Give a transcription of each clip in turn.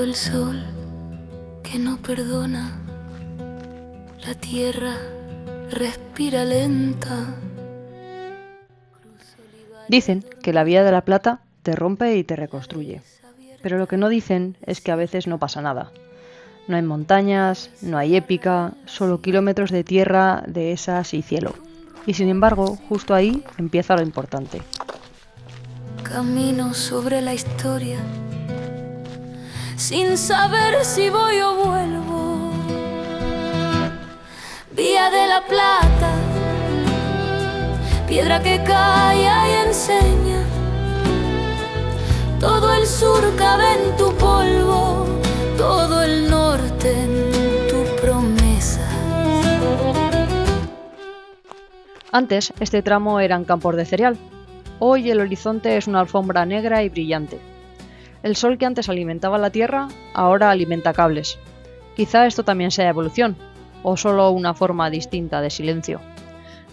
el sol que no perdona, la tierra respira lenta. Dicen que la Vía de la Plata te rompe y te reconstruye, pero lo que no dicen es que a veces no pasa nada. No hay montañas, no hay épica, solo kilómetros de tierra, dehesas y cielo. Y sin embargo, justo ahí empieza lo importante. Camino sobre la historia, sin saber si voy o vuelvo. Vía de la Plata, piedra que calla y enseña. Todo el sur cabe en tu polvo, todo el norte en tu promesa. Antes, este tramo eran campos de cereal. Hoy el horizonte es una alfombra negra y brillante. El sol que antes alimentaba la tierra, ahora alimenta cables. Quizá esto también sea evolución, o solo una forma distinta de silencio.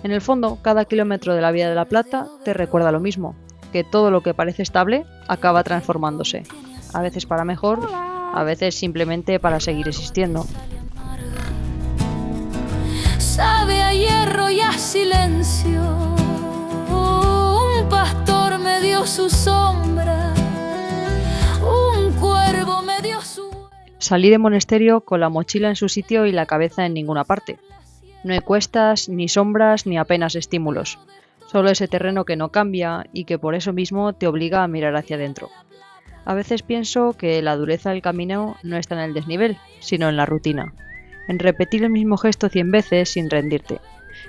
En el fondo, cada kilómetro de la Vía de la Plata te recuerda lo mismo, que todo lo que parece estable acaba transformándose, a veces para mejor, a veces simplemente para seguir existiendo. Sabe a hierro y a silencio, un pastor me dio su sombra, un cuervo me dio su vuelo. Salí de Monesterio con la mochila en su sitio y la cabeza en ninguna parte. No hay cuestas, ni sombras, ni apenas estímulos. Solo ese terreno que no cambia y que por eso mismo te obliga a mirar hacia adentro. A veces pienso que la dureza del camino no está en el desnivel, sino en la rutina. En repetir el mismo gesto 100 veces sin rendirte.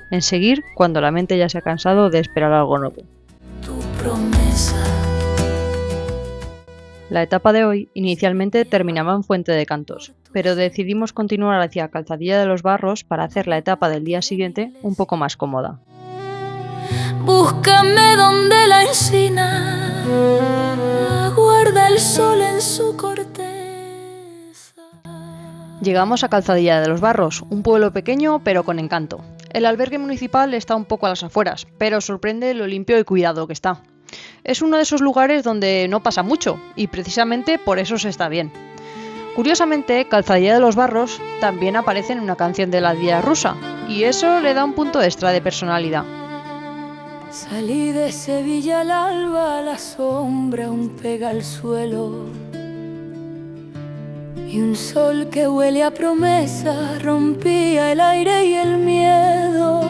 En seguir cuando la mente ya se ha cansado de esperar algo nuevo. Tu promesa. La etapa de hoy inicialmente terminaba en Fuente de Cantos, pero decidimos continuar hacia Calzadilla de los Barros para hacer la etapa del día siguiente un poco más cómoda. Búscame donde la encina guarda el sol en su corteza. Llegamos a Calzadilla de los Barros, un pueblo pequeño pero con encanto. El albergue municipal está un poco a las afueras, pero sorprende lo limpio y cuidado que está. Es uno de esos lugares donde no pasa mucho, y precisamente por eso se está bien. Curiosamente, Calzadilla de los Barros también aparece en una canción de la Diada Rusa, y eso le da un punto extra de personalidad. Salí de Sevilla al alba, la sombra aún pega al suelo, y un sol que huele a promesa rompía el aire y el miedo.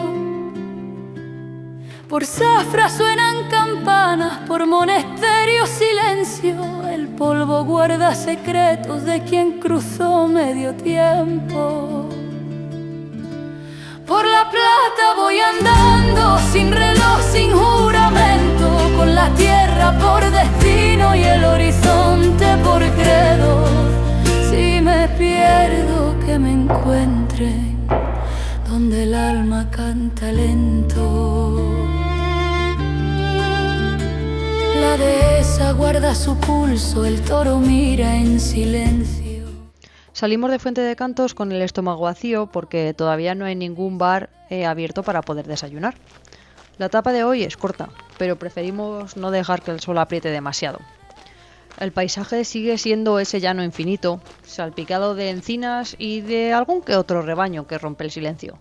Por Zafra suenan campanas, por Monesterio silencio. El polvo guarda secretos de quien cruzó medio tiempo. Por la Plata voy andando, sin reloj, sin juramento, con la tierra por destino y el horizonte por credo. Si me pierdo, que me encuentre donde el alma canta lento. La dehesa guarda su pulso, el toro mira en silencio. Salimos de Fuente de Cantos con el estómago vacío porque todavía no hay ningún bar abierto para poder desayunar. La etapa de hoy es corta, pero preferimos no dejar que el sol apriete demasiado. El paisaje sigue siendo ese llano infinito, salpicado de encinas y de algún que otro rebaño que rompe el silencio.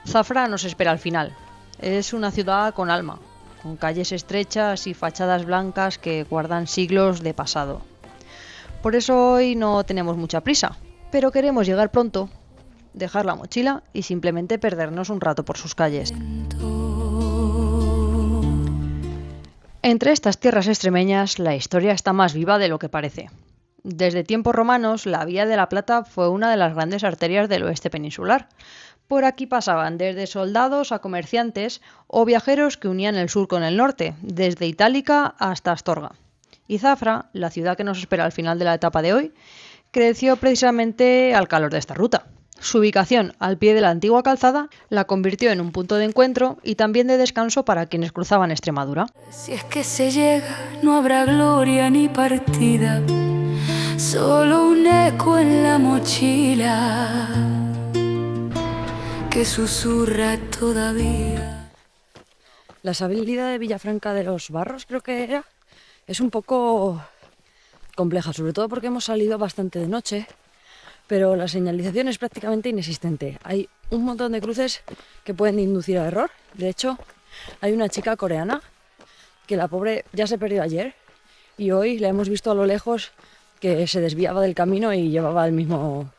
Zafra nos espera al final. Es una ciudad con alma, con calles estrechas y fachadas blancas que guardan siglos de pasado. Por eso hoy no tenemos mucha prisa, pero queremos llegar pronto, dejar la mochila y simplemente perdernos un rato por sus calles. Entre estas tierras extremeñas, la historia está más viva de lo que parece. Desde tiempos romanos, la Vía de la Plata fue una de las grandes arterias del oeste peninsular. Por aquí pasaban desde soldados a comerciantes o viajeros que unían el sur con el norte, desde Itálica hasta Astorga. Y Zafra, la ciudad que nos espera al final de la etapa de hoy, creció precisamente al calor de esta ruta. Su ubicación al pie de la antigua calzada la convirtió en un punto de encuentro y también de descanso para quienes cruzaban Extremadura. Si es que se llega, no habrá gloria ni partida, solo un eco en la mochila que susurra todavía. La salida de Villafranca de los Barros, creo que era, es un poco compleja, sobre todo porque hemos salido bastante de noche, pero la señalización es prácticamente inexistente. Hay un montón de cruces que pueden inducir a error. De hecho, hay una chica coreana que la pobre ya se perdió ayer y hoy la hemos visto a lo lejos que se desviaba del camino y llevaba el mismo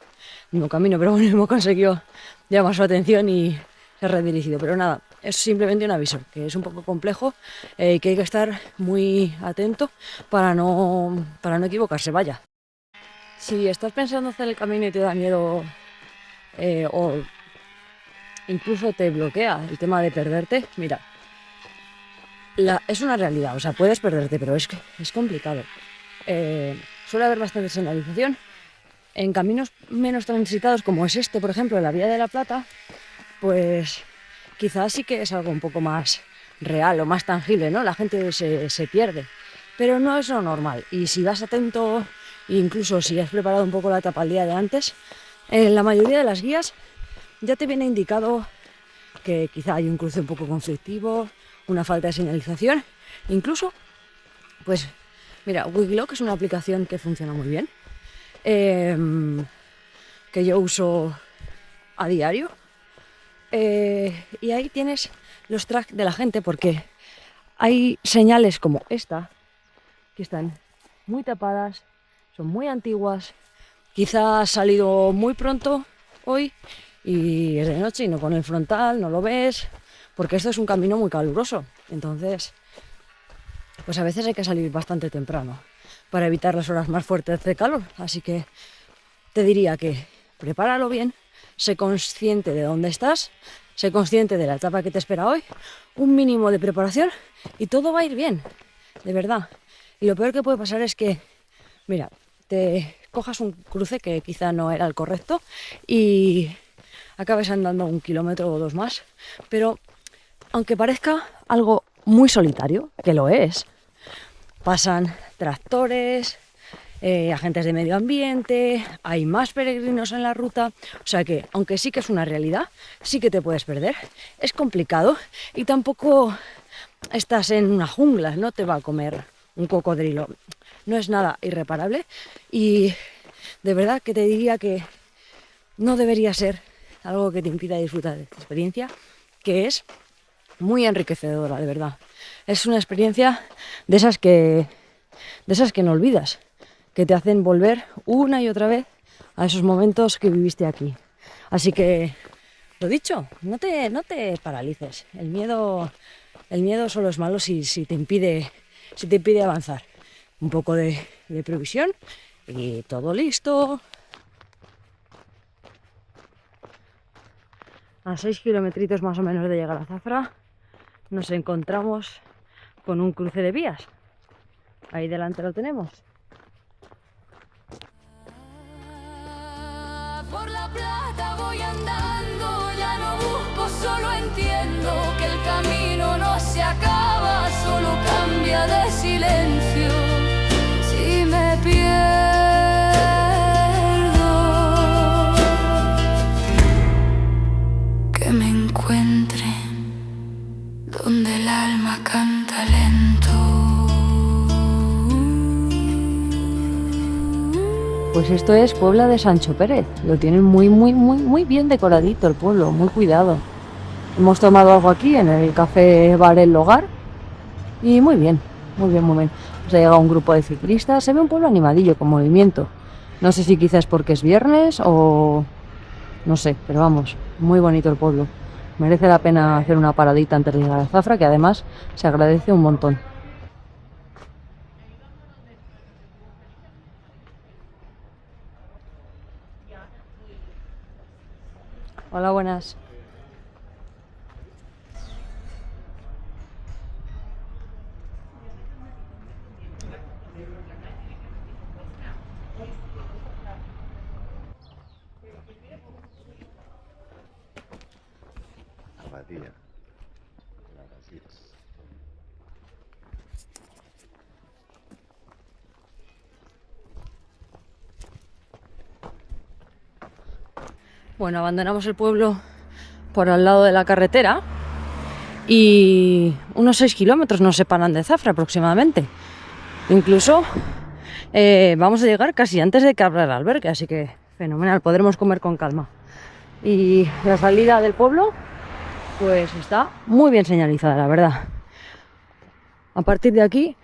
camino, pero bueno, hemos conseguido llamar su atención y se ha redirigido. Pero nada, es simplemente un aviso, que es un poco complejo y que hay que estar muy atento para no equivocarse, vaya. Si estás pensando hacer el camino y te da miedo o incluso te bloquea el tema de perderte, mira, es una realidad, o sea, puedes perderte, pero es complicado. Suele haber bastante señalización. En caminos menos transitados, como es este, por ejemplo, en la Vía de la Plata, pues quizás sí que es algo un poco más real o más tangible, ¿no? La gente se pierde, pero no es lo normal. Y si vas atento, incluso si has preparado un poco la etapa al día de antes, en la mayoría de las guías ya te viene indicado que quizá hay un cruce un poco conflictivo, una falta de señalización. Incluso, pues, mira, Wikiloc es una aplicación que funciona muy bien, que yo uso a diario. Y ahí tienes los tracks de la gente, porque hay señales como esta que están muy tapadas, son muy antiguas, quizá has salido muy pronto hoy y es de noche y no pone el frontal, no lo ves, porque esto es un camino muy caluroso. Entonces, pues a veces hay que salir bastante temprano para evitar las horas más fuertes de calor. Así que te diría que prepáralo bien, sé consciente de dónde estás, sé consciente de la etapa que te espera hoy, un mínimo de preparación y todo va a ir bien, de verdad. Y lo peor que puede pasar es que, mira, te cojas un cruce que quizá no era el correcto y acabes andando 1 kilómetro o 2 más, pero aunque parezca algo muy solitario, que lo es, pasan tractores, agentes de medio ambiente, hay más peregrinos en la ruta, o sea que, aunque sí que es una realidad, sí que te puedes perder, es complicado y tampoco estás en una jungla, no te va a comer un cocodrilo, no es nada irreparable y de verdad que te diría que no debería ser algo que te impida disfrutar de esta experiencia, que es muy enriquecedora, de verdad. Es una experiencia de esas que no olvidas, que te hacen volver una y otra vez a esos momentos que viviste aquí. Así que, lo dicho, no te paralices. El miedo solo es malo si te impide avanzar. Un poco de previsión y todo listo. A 6 kilometritos más o menos de llegar a Zafra, nos encontramos con un cruce de vías. Ahí delante lo tenemos. Por la plata voy andando, ya no busco, solo entiendo que el camino no se acaba, solo cambia de silencio. Si me pierdo, que me encuentre donde el alma canta lento. Pues esto es Puebla de Sancho Pérez. Lo tienen muy bien decoradito el pueblo, muy cuidado. Hemos tomado algo aquí en el café bar El Hogar y muy bien. Nos ha llegado un grupo de ciclistas. Se ve un pueblo animadillo, con movimiento. No sé si quizás porque es viernes o no sé, pero vamos, muy bonito el pueblo. Merece la pena hacer una paradita antes de llegar a Zafra, que además se agradece un montón. Hola, buenas. Abadía. Bueno, abandonamos el pueblo por al lado de la carretera y unos 6 kilómetros nos separan de Zafra aproximadamente. Incluso Vamos a llegar casi antes de que abra el albergue, así que fenomenal, podremos comer con calma. Y la salida del pueblo pues está muy bien señalizada, la verdad. A partir de aquí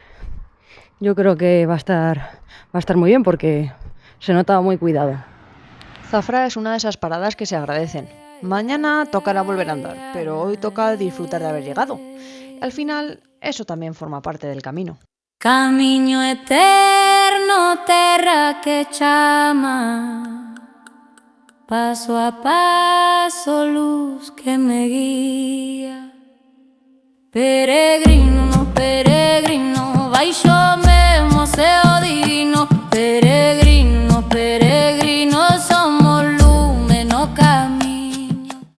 yo creo que va a estar muy bien porque se nota muy cuidado. Zafra es una de esas paradas que se agradecen. Mañana tocará volver a andar, pero hoy toca disfrutar de haber llegado. Al final, eso también forma parte del camino. Camino eterno, terra que chama, paso a paso, luz que me guía. Peregrino, peregrino, vai yo mesmo, seu divino, peregrino.